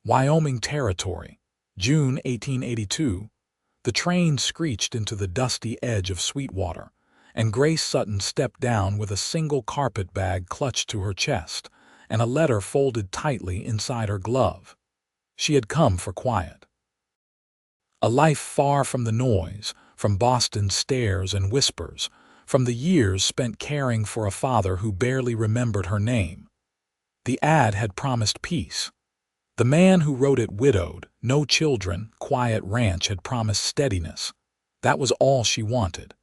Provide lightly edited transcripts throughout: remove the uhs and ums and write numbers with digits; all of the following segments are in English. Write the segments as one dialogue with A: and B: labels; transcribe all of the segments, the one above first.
A: Wyoming Territory, June 1882. The train screeched into the dusty edge of Sweetwater, and Grace Sutton stepped down with a single carpet bag clutched to her chest and a letter folded tightly inside her glove. She had come for quiet. A life far from the noise, from Boston's stares and whispers, from the years spent caring for a father who barely remembered her name. The ad had promised peace. The man who wrote it widowed, no children, quiet ranch had promised steadiness. That was all she wanted.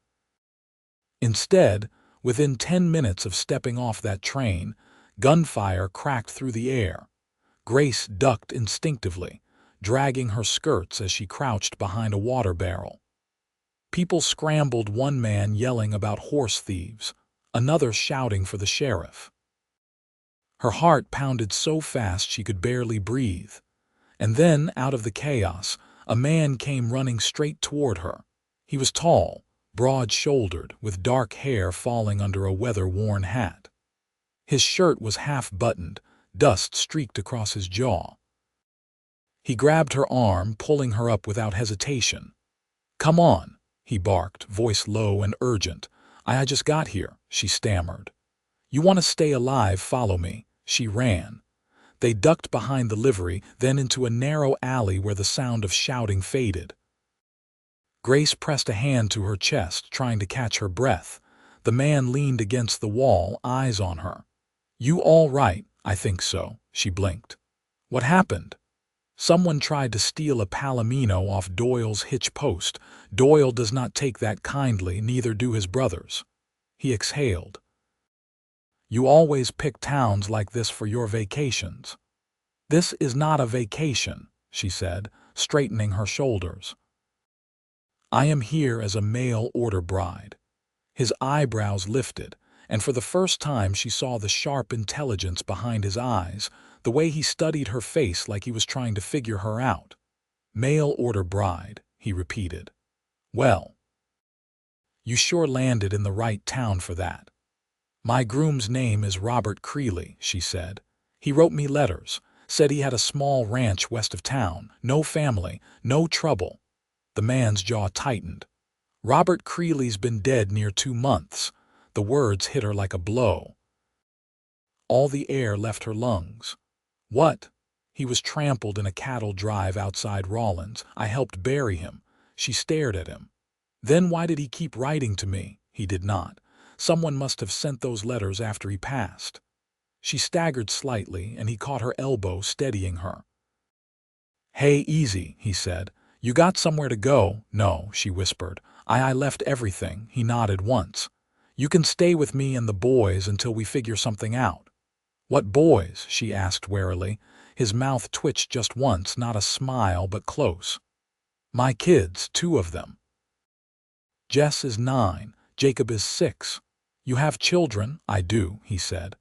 A: Instead, within 10 minutes of stepping off that train, gunfire cracked through the air. Grace ducked instinctively, dragging her skirts as she crouched behind a water barrel. People scrambled, one man yelling about horse thieves, another shouting for the sheriff. Her heart pounded so fast she could barely breathe. And then, out of the chaos, a man came running straight toward her. He was tall, broad-shouldered, with dark hair falling under a weather-worn hat. His shirt was half-buttoned, dust streaked across his jaw. He grabbed her arm, pulling her up without hesitation. "Come on," he barked, voice low and urgent. I just got here," she stammered. "You want to stay alive, follow me." She ran. They ducked behind the livery, then into a narrow alley where the sound of shouting faded. Grace pressed a hand to her chest, trying to catch her breath. The man leaned against the wall, eyes on her. "You all right?" "I think so," she blinked. "What happened?" "Someone tried to steal a palomino off Doyle's hitch post. Doyle does not take that kindly, neither do his brothers." He exhaled. "You always pick towns like this for your vacations." "This is not a vacation," she said, straightening her shoulders. "I am here as a mail-order bride." His eyebrows lifted, and for the first time she saw the sharp intelligence behind his eyes, the way he studied her face like he was trying to figure her out. "Mail-order bride," he repeated. "Well, you sure landed in the right town for that." "My groom's name is Robert Creeley," she said. "He wrote me letters, said he had a small ranch west of town, no family, no trouble." The man's jaw tightened. "Robert Creeley's been dead near 2 months." The words hit her like a blow. All the air left her lungs. "What?" "He was trampled in a cattle drive outside Rawlins. I helped bury him." She stared at him. "Then why did he keep writing to me?" "He did not. Someone must have sent those letters after he passed." She staggered slightly, and he caught her elbow, steadying her. "Hey, easy," he said. "You got somewhere to go?" "No," she whispered. I left everything." He nodded once. "You can stay with me and the boys until we figure something out." "What boys?" she asked warily. His mouth twitched just once, not a smile, but close. "My kids, 2 of them. Jess is 9, Jacob is 6. "You have children?" "I do," he said.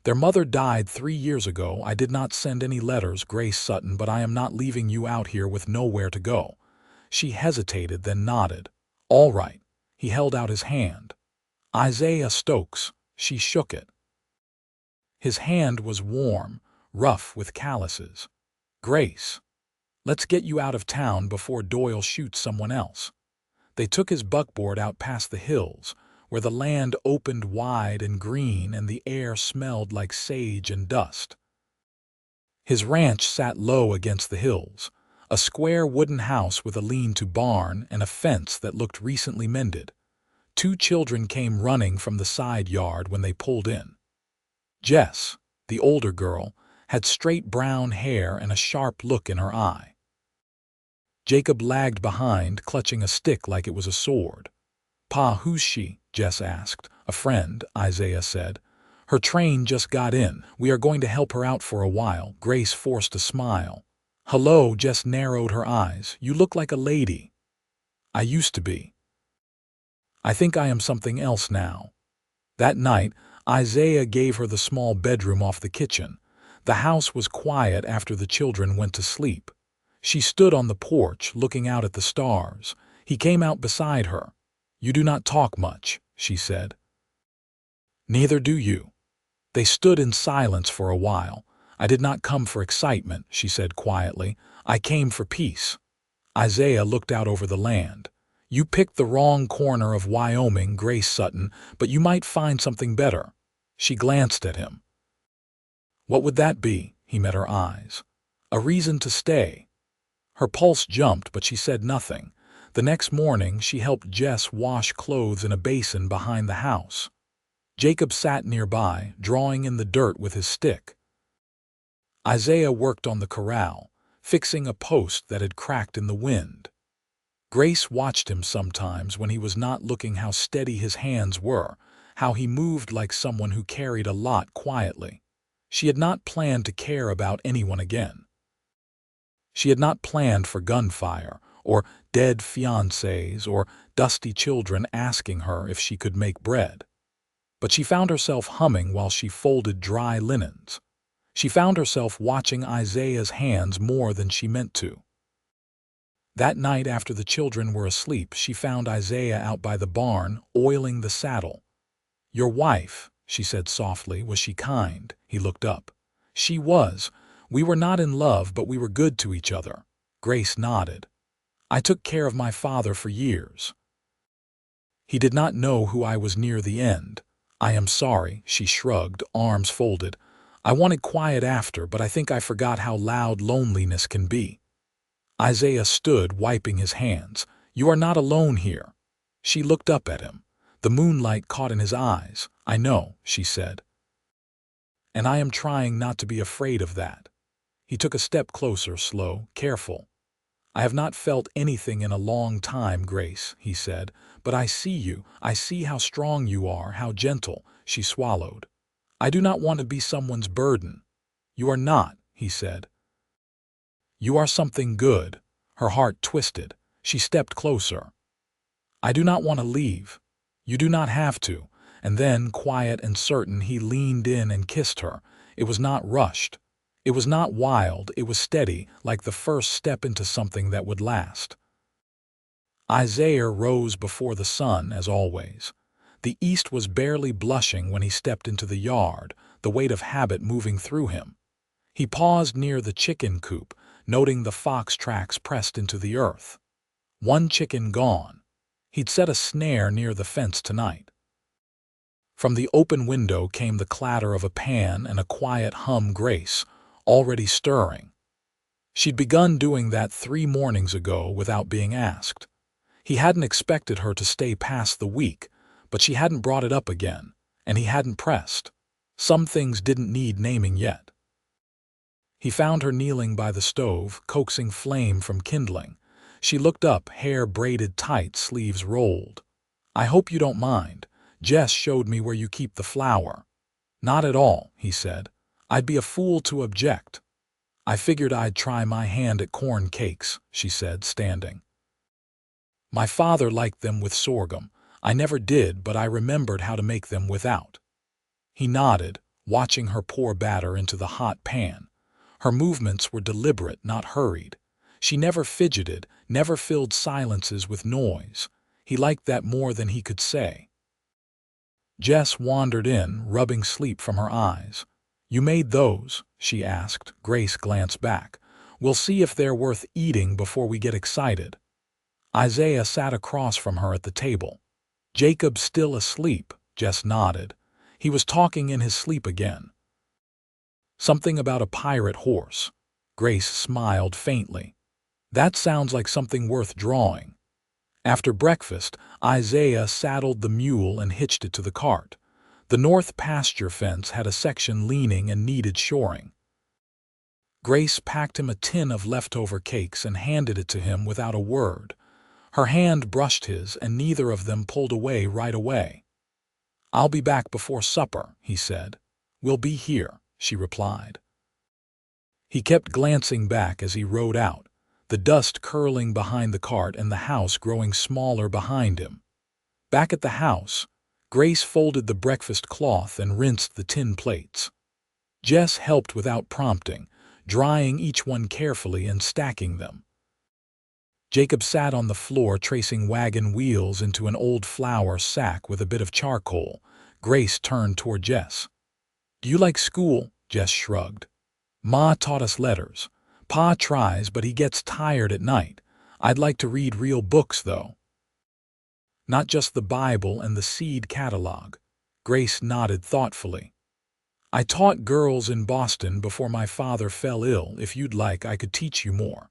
A: "Their mother died 3 years ago. I did not send any letters, Grace Sutton, but I am not leaving you out here with nowhere to go." She hesitated, then nodded. "All right." He held out his hand. "Isaiah Stokes." She shook it. His hand was warm, rough with calluses. "Grace, let's get you out of town before Doyle shoots someone else." They took his buckboard out past the hills, where the land opened wide and green and the air smelled like sage and dust. His ranch sat low against the hills, a square wooden house with a lean-to barn and a fence that looked recently mended. 2 children came running from the side yard when they pulled in. Jess, the older girl, had straight brown hair and a sharp look in her eye. Jacob lagged behind, clutching a stick like it was a sword. "Pa, who's she?" Jess asked. "A friend," Isaiah said. "Her train just got in. We are going to help her out for a while." Grace forced a smile. "Hello," Jess narrowed her eyes. "You look like a lady." "I used to be. I think I am something else now." That night, Isaiah gave her the small bedroom off the kitchen. The house was quiet after the children went to sleep. She stood on the porch, looking out at the stars. He came out beside her. "You do not talk much," she said. "Neither do you." They stood in silence for a while. "I did not come for excitement," she said quietly. "I came for peace." Isaiah looked out over the land. "You picked the wrong corner of Wyoming, Grace Sutton, but you might find something better." She glanced at him. "What would that be?" He met her eyes. "A reason to stay." Her pulse jumped, but she said nothing. The next morning, she helped Jess wash clothes in a basin behind the house. Jacob sat nearby, drawing in the dirt with his stick. Isaiah worked on the corral, fixing a post that had cracked in the wind. Grace watched him sometimes when he was not looking, how steady his hands were, how he moved like someone who carried a lot quietly. She had not planned to care about anyone again. She had not planned for gunfire, or dead fiancés, or dusty children asking her if she could make bread. But she found herself humming while she folded dry linens. She found herself watching Isaiah's hands more than she meant to. That night, after the children were asleep, she found Isaiah out by the barn, oiling the saddle. "Your wife," she said softly, "was she kind?" He looked up. "She was. We were not in love, but we were good to each other." Grace nodded. "I took care of my father for years. He did not know who I was near the end. I am sorry," she shrugged, arms folded. "I wanted quiet after, but I think I forgot how loud loneliness can be." Isaiah stood, wiping his hands. "You are not alone here." She looked up at him. The moonlight caught in his eyes. "I know," she said. "And I am trying not to be afraid of that." He took a step closer, slow, careful. "I have not felt anything in a long time, Grace," he said. "But I see you. I see how strong you are, how gentle." She swallowed. "I do not want to be someone's burden." "You are not," he said. "You are something good." Her heart twisted. She stepped closer. "I do not want to leave." "You do not have to." And then, quiet and certain, he leaned in and kissed her. It was not rushed. It was not wild. It was steady, like the first step into something that would last. Isaiah rose before the sun, as always. The east was barely blushing when he stepped into the yard, the weight of habit moving through him. He paused near the chicken coop, noting the fox tracks pressed into the earth. One chicken gone. He'd set a snare near the fence tonight. From the open window came the clatter of a pan and a quiet hum. Grace, already stirring. She'd begun doing that 3 mornings ago without being asked. He hadn't expected her to stay past the week, but she hadn't brought it up again, and he hadn't pressed. Some things didn't need naming yet. He found her kneeling by the stove, coaxing flame from kindling. She looked up, hair braided tight, sleeves rolled. "I hope you don't mind. Jess showed me where you keep the flour." "Not at all," he said. "I'd be a fool to object." "I figured I'd try my hand at corn cakes," she said, standing. "My father liked them with sorghum. I never did, but I remembered how to make them without." He nodded, watching her pour batter into the hot pan. Her movements were deliberate, not hurried. She never fidgeted, never filled silences with noise. He liked that more than he could say. Jess wandered in, rubbing sleep from her eyes. "You made those?" she asked. Grace glanced back. "We'll see if they're worth eating before we get excited." Isaiah sat across from her at the table. "Jacob still asleep?" Jess nodded. "He was talking in his sleep again. Something about a pirate horse." Grace smiled faintly. "That sounds like something worth drawing." After breakfast, Isaiah saddled the mule and hitched it to the cart. The north pasture fence had a section leaning and needed shoring. Grace packed him a tin of leftover cakes and handed it to him without a word. Her hand brushed his, and neither of them pulled away right away. "I'll be back before supper," he said. "We'll be here," she replied. He kept glancing back as he rode out, the dust curling behind the cart and the house growing smaller behind him. Back at the house, Grace folded the breakfast cloth and rinsed the tin plates. Jess helped without prompting, drying each one carefully and stacking them. Jacob sat on the floor, tracing wagon wheels into an old flour sack with a bit of charcoal. Grace turned toward Jess. "Do you like school?" Jess shrugged. Ma taught us letters. Pa tries, but he gets tired at night. I'd like to read real books, though. Not just the Bible and the seed catalog. Grace nodded thoughtfully. I taught girls in Boston before my father fell ill. If you'd like, I could teach you more.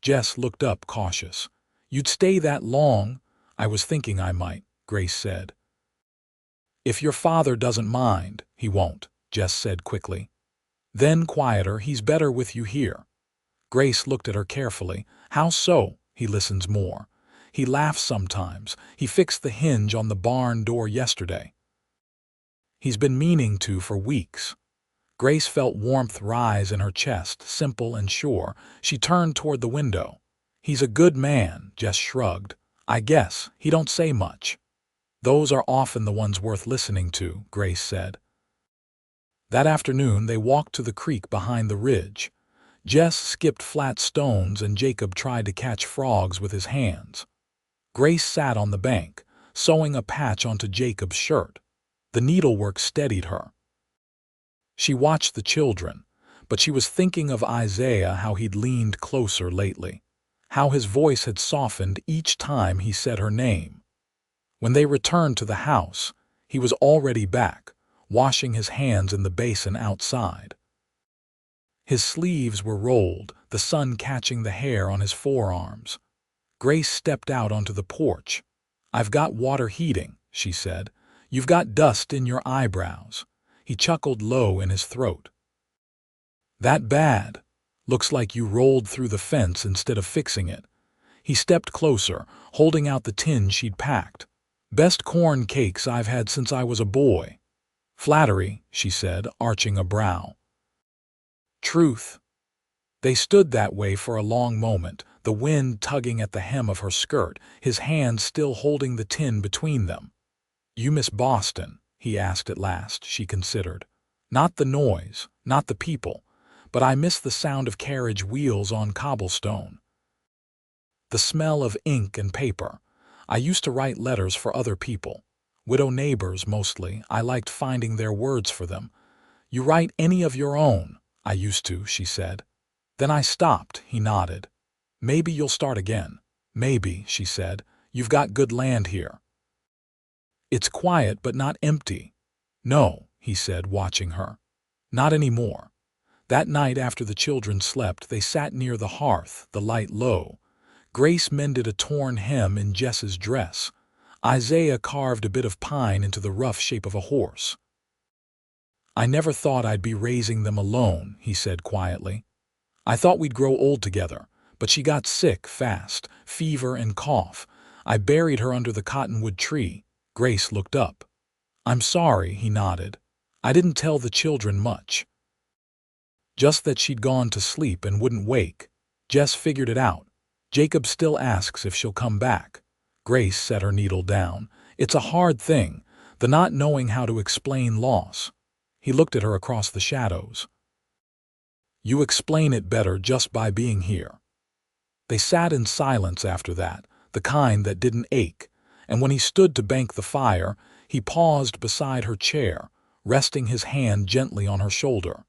A: Jess looked up, cautious. You'd stay that long? I was thinking I might, Grace said. If your father doesn't mind. He won't, Jess said quickly. Then, quieter, he's better with you here. Grace looked at her carefully. How so? He listens more. He laughs sometimes. He fixed the hinge on the barn door yesterday. He's been meaning to for weeks. Grace felt warmth rise in her chest, simple and sure. She turned toward the window. He's a good man, Jess shrugged. I guess. He don't say much. Those are often the ones worth listening to, Grace said. That afternoon they walked to the creek behind the ridge. Jess skipped flat stones and Jacob tried to catch frogs with his hands. Grace sat on the bank, sewing a patch onto Jacob's shirt. The needlework steadied her. She watched the children, but she was thinking of Isaiah, how he'd leaned closer lately, how his voice had softened each time he said her name. When they returned to the house, he was already back, washing his hands in the basin outside. His sleeves were rolled, the sun catching the hair on his forearms. Grace stepped out onto the porch. I've got water heating, she said. You've got dust in your eyebrows. He chuckled low in his throat. That bad? Looks like you rolled through the fence instead of fixing it. He stepped closer, holding out the tin she'd packed. Best corn cakes I've had since I was a boy. Flattery, she said, arching a brow. Truth. They stood that way for a long moment, the wind tugging at the hem of her skirt, his hand still holding the tin between them. You miss Boston? He asked at last. She considered. Not the noise, not the people, but I miss the sound of carriage wheels on cobblestone. The smell of ink and paper. I used to write letters for other people. Widow neighbors, mostly. I liked finding their words for them. You write any of your own? I used to, she said. Then I stopped, he nodded. Maybe you'll start again. Maybe, she said. You've got good land here. It's quiet but not empty. No, he said, watching her. Not anymore. That night after the children slept, they sat near the hearth, the light low. Grace mended a torn hem in Jess's dress. Isaiah carved a bit of pine into the rough shape of a horse. I never thought I'd be raising them alone, he said quietly. I thought we'd grow old together, but she got sick fast, fever and cough. I buried her under the cottonwood tree. Grace looked up. I'm sorry, he nodded. I didn't tell the children much. Just that she'd gone to sleep and wouldn't wake. Jess figured it out. Jacob still asks if she'll come back. Grace set her needle down. It's a hard thing, the not knowing how to explain loss. He looked at her across the shadows. You explain it better just by being here. They sat in silence after that, the kind that didn't ache, and when he stood to bank the fire, he paused beside her chair, resting his hand gently on her shoulder.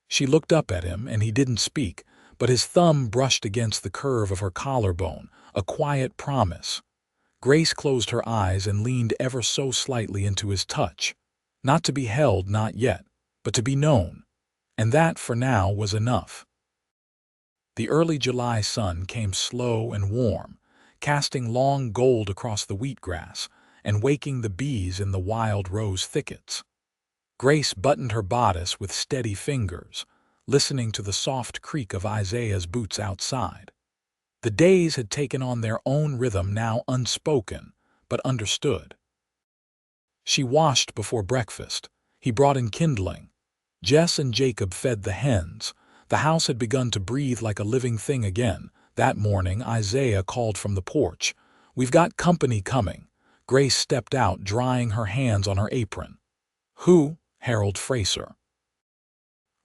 A: She looked up at him, and he didn't speak, but his thumb brushed against the curve of her collarbone, a quiet promise. Grace closed her eyes and leaned ever so slightly into his touch. Not to be held, not yet, but to be known. And that, for now, was enough. The early July sun came slow and warm, casting long gold across the wheatgrass and waking the bees in the wild rose thickets. Grace buttoned her bodice with steady fingers, listening to the soft creak of Isaiah's boots outside. The days had taken on their own rhythm, now unspoken, but understood. She washed before breakfast. He brought in kindling. Jess and Jacob fed the hens. The house had begun to breathe like a living thing again. That morning, Isaiah called from the porch. We've got company coming. Grace stepped out, drying her hands on her apron. Who? Harold Fraser.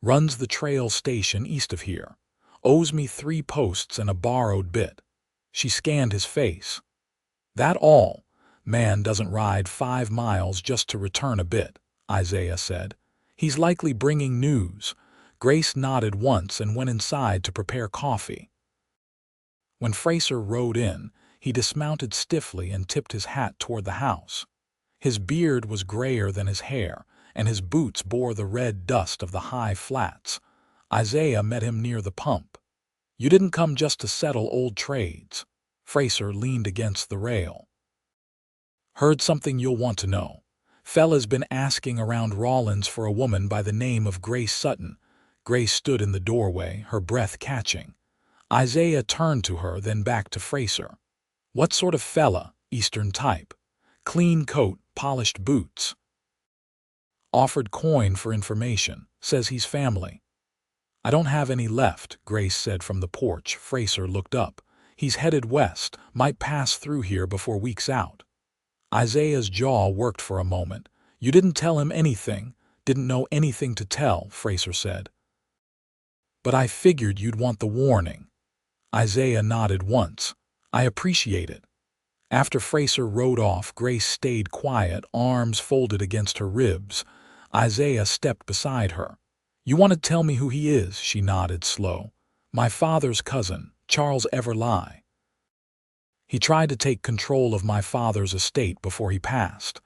A: Runs the trail station east of here. Owes me 3 posts and a borrowed bit. She scanned his face. That all? Man doesn't ride 5 miles just to return a bit, Isaiah said. He's likely bringing news. Grace nodded once and went inside to prepare coffee. When Fraser rode in, he dismounted stiffly and tipped his hat toward the house. His beard was grayer than his hair, and his boots bore the red dust of the high flats. Isaiah met him near the pump. "You didn't come just to settle old trades." Fraser leaned against the rail. "Heard something you'll want to know. Fella's been asking around Rawlins for a woman by the name of Grace Sutton." Grace stood in the doorway, her breath catching. Isaiah turned to her, then back to Fraser. "What sort of fella? Eastern type? Clean coat, polished boots?" "Offered coin for information. Says he's family." "I don't have any left," Grace said from the porch. Fraser looked up. "He's headed west, might pass through here before week's out." Isaiah's jaw worked for a moment. "You didn't tell him anything, didn't know anything to tell," Fraser said. "But I figured you'd want the warning." Isaiah nodded once. "I appreciate it." After Fraser rode off, Grace stayed quiet, arms folded against her ribs. Isaiah stepped beside her. "You want to tell me who he is?" She nodded, slow. "My father's cousin, Charles Everlie. He tried to take control of my father's estate before he passed.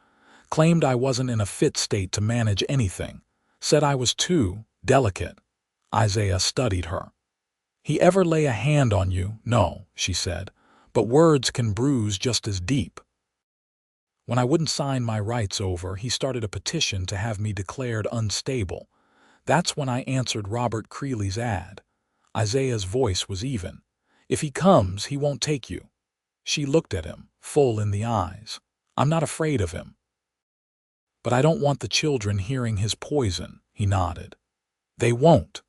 A: Claimed I wasn't in a fit state to manage anything. Said I was too delicate." Isaiah studied her. "He ever lay a hand on you?" "No," she said. "But words can bruise just as deep. When I wouldn't sign my rights over, he started a petition to have me declared unstable. That's when I answered Robert Creeley's ad." Isaiah's voice was even. "If he comes, he won't take you." She looked at him, full in the eyes. "I'm not afraid of him." "But I don't want the children hearing his poison," he nodded. "They won't."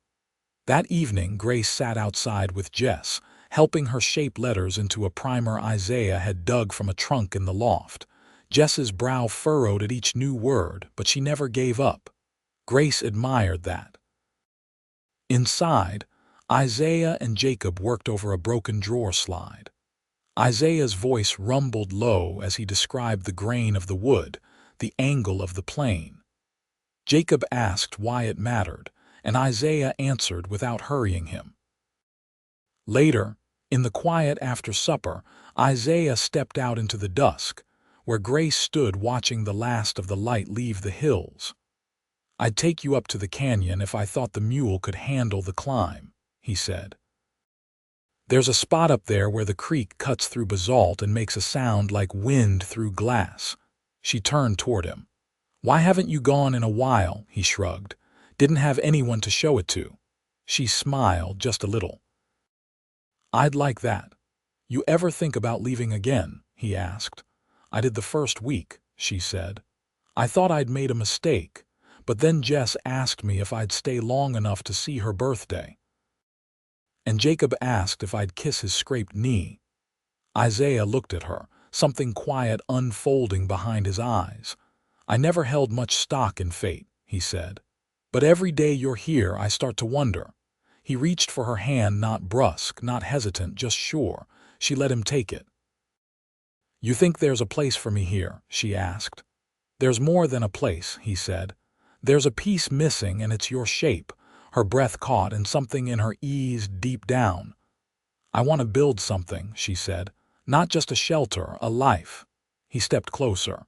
A: That evening, Grace sat outside with Jess, helping her shape letters into a primer Isaiah had dug from a trunk in the loft. Jess's brow furrowed at each new word, but she never gave up. Grace admired that. Inside, Isaiah and Jacob worked over a broken drawer slide. Isaiah's voice rumbled low as he described the grain of the wood, the angle of the plane. Jacob asked why it mattered, and Isaiah answered without hurrying him. Later, in the quiet after supper, Isaiah stepped out into the dusk, where Grace stood watching the last of the light leave the hills. "I'd take you up to the canyon if I thought the mule could handle the climb," he said. "There's a spot up there where the creek cuts through basalt and makes a sound like wind through glass." She turned toward him. "Why haven't you gone in a while?" He shrugged. "Didn't have anyone to show it to." She smiled just a little. "I'd like that. You ever think about leaving again?" he asked. "I did the first week," she said. "I thought I'd made a mistake, but then Jess asked me if I'd stay long enough to see her birthday. And Jacob asked if I'd kiss his scraped knee." Isaiah looked at her, something quiet unfolding behind his eyes. "I never held much stock in fate," he said. "But every day you're here, I start to wonder." He reached for her hand, not brusque, not hesitant, just sure. She let him take it. "You think there's a place for me here?" she asked. "There's more than a place," he said. "There's a piece missing, and it's your shape." Her breath caught, and something in her eased deep down. "I want to build something," she said. "Not just a shelter, a life." He stepped closer.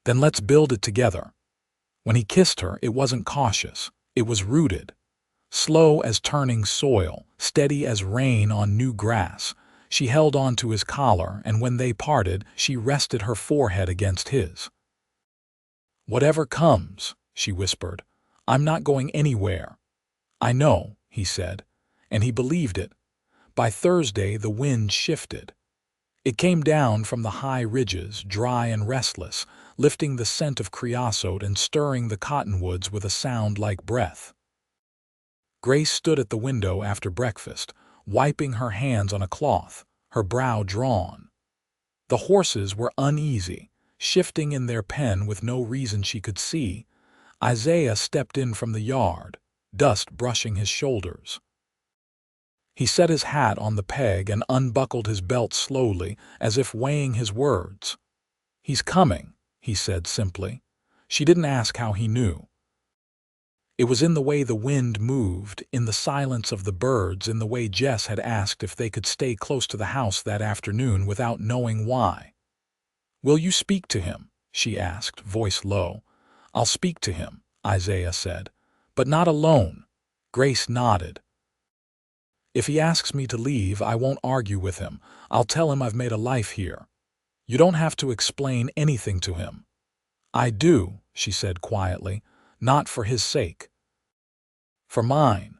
A: "Then let's build it together." When he kissed her, it wasn't cautious. It was rooted. Slow as turning soil, steady as rain on new grass. She held on to his collar, and when they parted, she rested her forehead against his. "Whatever comes," she whispered, "I'm not going anywhere." "I know," he said, and he believed it. By Thursday, the wind shifted. It came down from the high ridges, dry and restless, lifting the scent of creosote and stirring the cottonwoods with a sound like breath. Grace stood at the window after breakfast, wiping her hands on a cloth, her brow drawn. The horses were uneasy, shifting in their pen with no reason she could see. Isaiah stepped in from the yard, dust brushing his shoulders. He set his hat on the peg and unbuckled his belt slowly, as if weighing his words. "He's coming," he said simply. She didn't ask how he knew. It was in the way the wind moved, in the silence of the birds, in the way Jess had asked if they could stay close to the house that afternoon without knowing why. "Will you speak to him?" she asked, voice low. "I'll speak to him," Isaiah said. "But not alone." Grace nodded. "If he asks me to leave, I won't argue with him. I'll tell him I've made a life here. You don't have to explain anything to him." "I do," she said quietly, "not for his sake. For mine."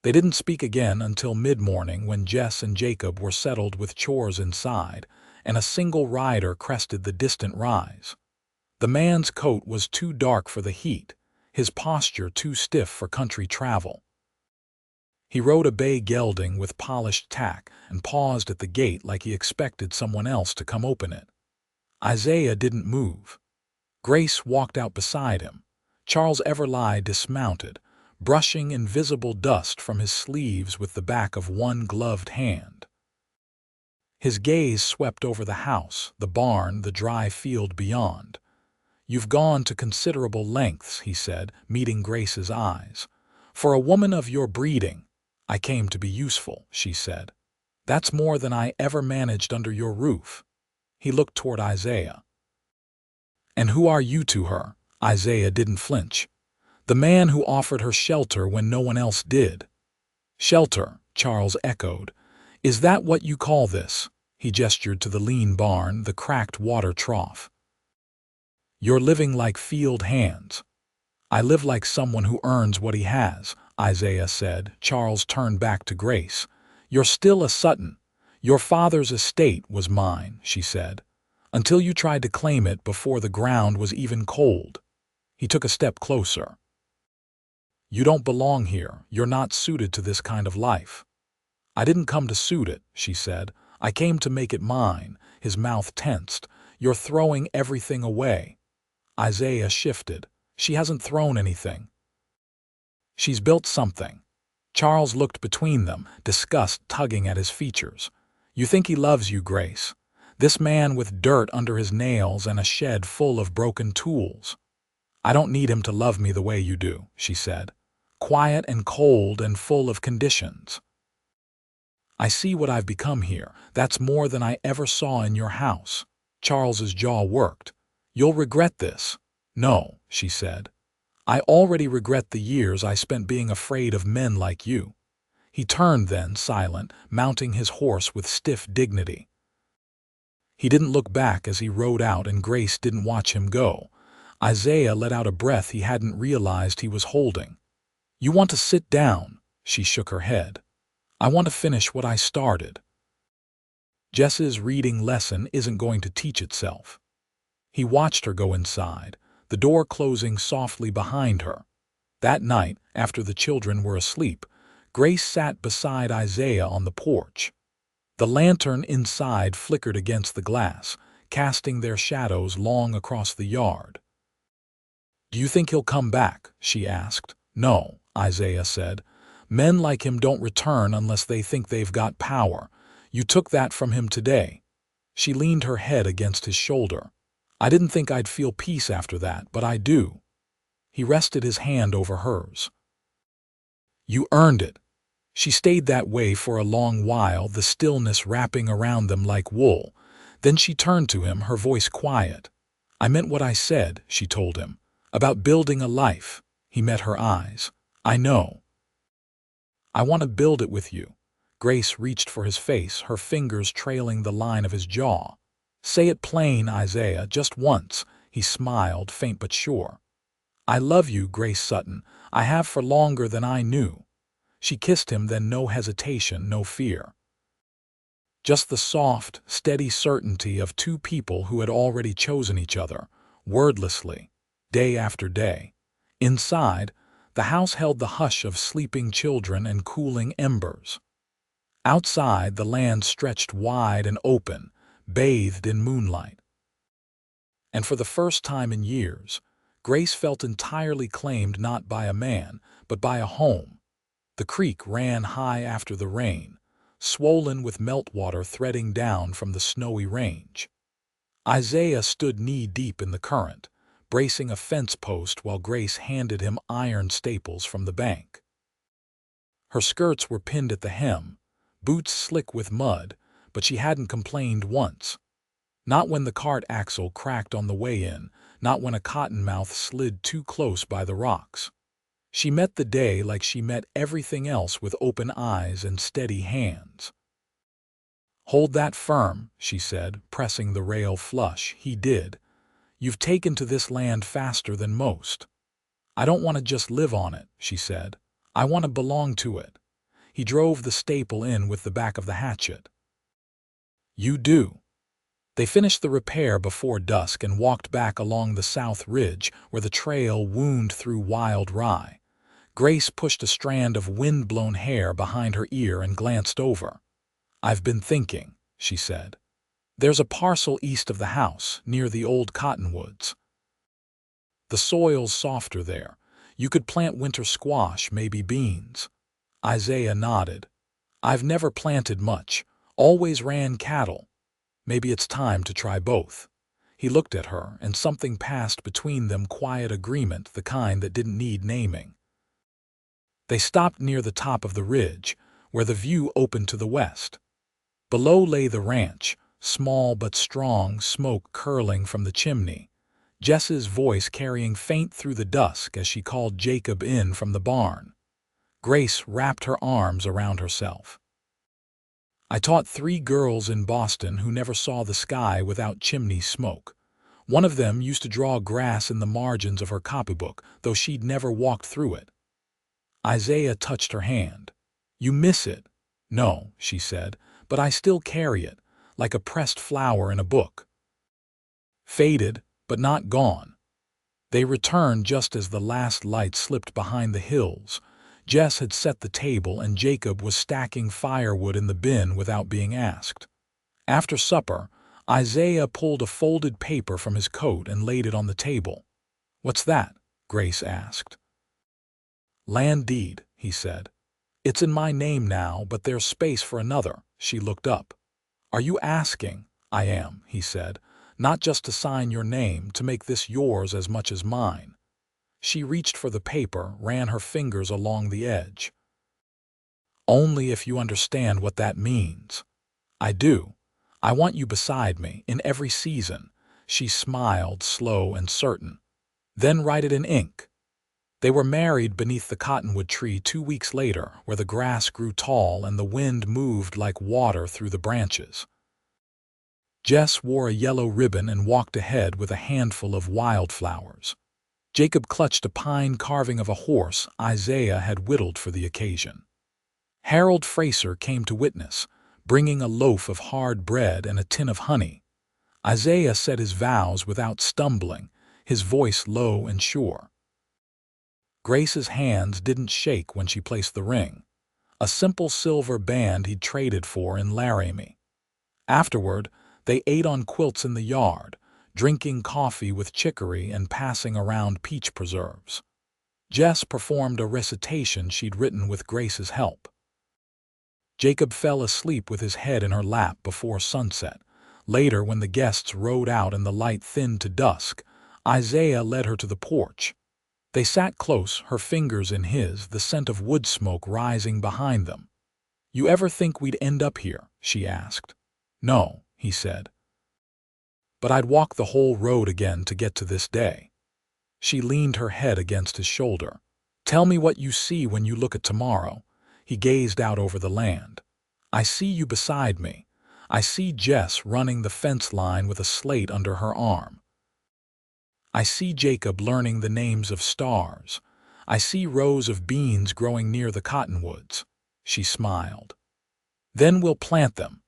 A: They didn't speak again until mid-morning, when Jess and Jacob were settled with chores inside, and a single rider crested the distant rise. The man's coat was too dark for the heat, his posture too stiff for country travel. He rode a bay gelding with polished tack and paused at the gate like he expected someone else to come open it. Isaiah didn't move. Grace walked out beside him. Charles Everlie dismounted, brushing invisible dust from his sleeves with the back of one gloved hand. His gaze swept over the house, the barn, the dry field beyond. "You've gone to considerable lengths," he said, meeting Grace's eyes. "For a woman of your breeding." "I came to be useful," she said. "That's more than I ever managed under your roof." He looked toward Isaiah. "And who are you to her?" Isaiah didn't flinch. "The man who offered her shelter when no one else did." "Shelter," Charles echoed. "Is that what you call this?" He gestured to the lean barn, the cracked water trough. "You're living like field hands." "I live like someone who earns what he has," Isaiah said. Charles turned back to Grace. "You're still a Sutton. Your father's estate was mine," she said, "until you tried to claim it before the ground was even cold." He took a step closer. "You don't belong here. You're not suited to this kind of life." "I didn't come to suit it," she said. "I came to make it mine." His mouth tensed. "You're throwing everything away." Isaiah shifted. "She hasn't thrown anything. She's built something." Charles looked between them, disgust tugging at his features. "You think he loves you, Grace? This man with dirt under his nails and a shed full of broken tools." "I don't need him to love me the way you do," she said. "Quiet and cold and full of conditions. I see what I've become here. That's more than I ever saw in your house." Charles's jaw worked. "You'll regret this." "No," she said. "I already regret the years I spent being afraid of men like you." He turned then, silent, mounting his horse with stiff dignity. He didn't look back as he rode out, and Grace didn't watch him go. Isaiah let out a breath he hadn't realized he was holding. "You want to sit down?" She shook her head. "I want to finish what I started." Jess's reading lesson isn't going to teach itself. He watched her go inside, the door closing softly behind her. That night, after the children were asleep, Grace sat beside Isaiah on the porch. The lantern inside flickered against the glass, casting their shadows long across the yard. "Do you think he'll come back?" she asked. "No," Isaiah said. "Men like him don't return unless they think they've got power. You took that from him today." She leaned her head against his shoulder. "I didn't think I'd feel peace after that, but I do." He rested his hand over hers. "You earned it." She stayed that way for a long while, the stillness wrapping around them like wool. Then she turned to him, her voice quiet. "I meant what I said," she told him, "about building a life." He met her eyes. "I know. I want to build it with you." Grace reached for his face, her fingers trailing the line of his jaw. "Say it plain, Isaiah, just once." He smiled, faint but sure. "I love you, Grace Sutton. I have for longer than I knew." She kissed him, then no hesitation, no fear. Just the soft, steady certainty of two people who had already chosen each other, wordlessly, day after day. Inside, the house held the hush of sleeping children and cooling embers. Outside, the land stretched wide and open, bathed in moonlight. And for the first time in years, Grace felt entirely claimed not by a man, but by a home. The creek ran high after the rain, swollen with meltwater threading down from the snowy range. Isaiah stood knee-deep in the current, bracing a fence post while Grace handed him iron staples from the bank. Her skirts were pinned at the hem, boots slick with mud, but she hadn't complained once. Not when the cart axle cracked on the way in, not when a cottonmouth slid too close by the rocks. She met the day like she met everything else, with open eyes and steady hands. "Hold that firm," she said, pressing the rail flush. He did. "You've taken to this land faster than most." "I don't want to just live on it," she said. "I want to belong to it." He drove the staple in with the back of the hatchet. "You do." They finished the repair before dusk and walked back along the south ridge where the trail wound through wild rye. Grace pushed a strand of wind-blown hair behind her ear and glanced over. "I've been thinking," she said. "There's a parcel east of the house, near the old cottonwoods. The soil's softer there. You could plant winter squash, maybe beans." Isaiah nodded. "I've never planted much, always ran cattle. Maybe it's time to try both." He looked at her, and something passed between them, quiet agreement, the kind that didn't need naming. They stopped near the top of the ridge, where the view opened to the west. Below lay the ranch, small but strong, smoke curling from the chimney. Jess's voice carrying faint through the dusk as she called Jacob in from the barn. Grace wrapped her arms around herself. "I taught 3 girls in Boston who never saw the sky without chimney smoke. One of them used to draw grass in the margins of her copybook, though she'd never walked through it." Isaiah touched her hand. "You miss it?" "No," she said, "but I still carry it, like a pressed flower in a book. Faded, but not gone." They returned just as the last light slipped behind the hills. Jess had set the table and Jacob was stacking firewood in the bin without being asked. After supper, Isaiah pulled a folded paper from his coat and laid it on the table. "What's that?" Grace asked. "Land deed," he said. "It's in my name now, but there's space for another." She looked up. "Are you asking?" "I am," he said. "Not just to sign your name, to make this yours as much as mine." She reached for the paper, ran her fingers along the edge. "Only if you understand what that means." "I do. I want you beside me, in every season." She smiled, slow and certain. "Then write it in ink." They were married beneath the cottonwood tree 2 weeks later, where the grass grew tall and the wind moved like water through the branches. Jess wore a yellow ribbon and walked ahead with a handful of wildflowers. Jacob clutched a pine carving of a horse Isaiah had whittled for the occasion. Harold Fraser came to witness, bringing a loaf of hard bread and a tin of honey. Isaiah said his vows without stumbling, his voice low and sure. Grace's hands didn't shake when she placed the ring, a simple silver band he'd traded for in Laramie. Afterward, they ate on quilts in the yard, drinking coffee with chicory and passing around peach preserves. Jess performed a recitation she'd written with Grace's help. Jacob fell asleep with his head in her lap before sunset. Later, when the guests rode out and the light thinned to dusk, Isaiah led her to the porch. They sat close, her fingers in his, the scent of wood smoke rising behind them. "You ever think we'd end up here?" she asked. "No," he said. "But I'd walk the whole road again to get to this day." She leaned her head against his shoulder. "Tell me what you see when you look at tomorrow." He gazed out over the land. "I see you beside me. I see Jess running the fence line with a slate under her arm. I see Jacob learning the names of stars. I see rows of beans growing near the cottonwoods." She smiled. "Then we'll plant them."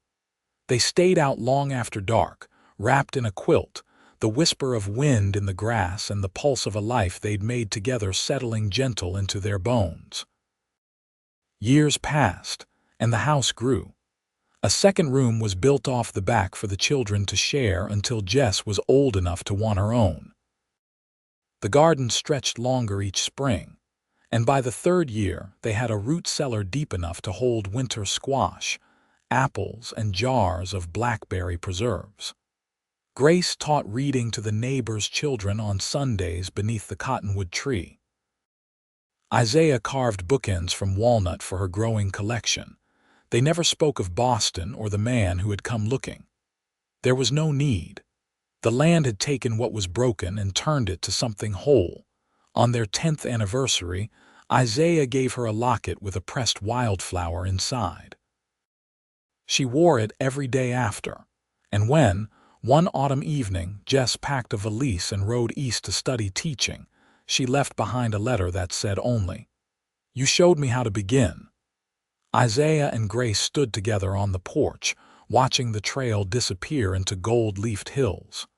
A: They stayed out long after dark, wrapped in a quilt, the whisper of wind in the grass and the pulse of a life they'd made together settling gentle into their bones. Years passed, and the house grew. A second room was built off the back for the children to share until Jess was old enough to want her own. The garden stretched longer each spring, and by the 3rd year they had a root cellar deep enough to hold winter squash, apples, and jars of blackberry preserves. Grace taught reading to the neighbors' children on Sundays beneath the cottonwood tree. Isaiah carved bookends from walnut for her growing collection. They never spoke of Boston or the man who had come looking. There was no need. The land had taken what was broken and turned it to something whole. On their 10th anniversary, Isaiah gave her a locket with a pressed wildflower inside. She wore it every day after, and when, one autumn evening, Jess packed a valise and rode east to study teaching, she left behind a letter that said only, "You showed me how to begin." Isaiah and Grace stood together on the porch, watching the trail disappear into gold-leafed hills.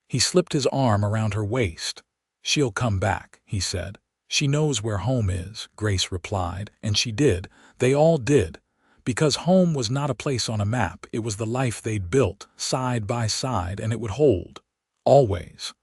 A: He slipped his arm around her waist. "She'll come back," he said. "She knows where home is," Grace replied, and she did. They all did. Because home was not a place on a map, it was the life they'd built, side by side, and it would hold. Always.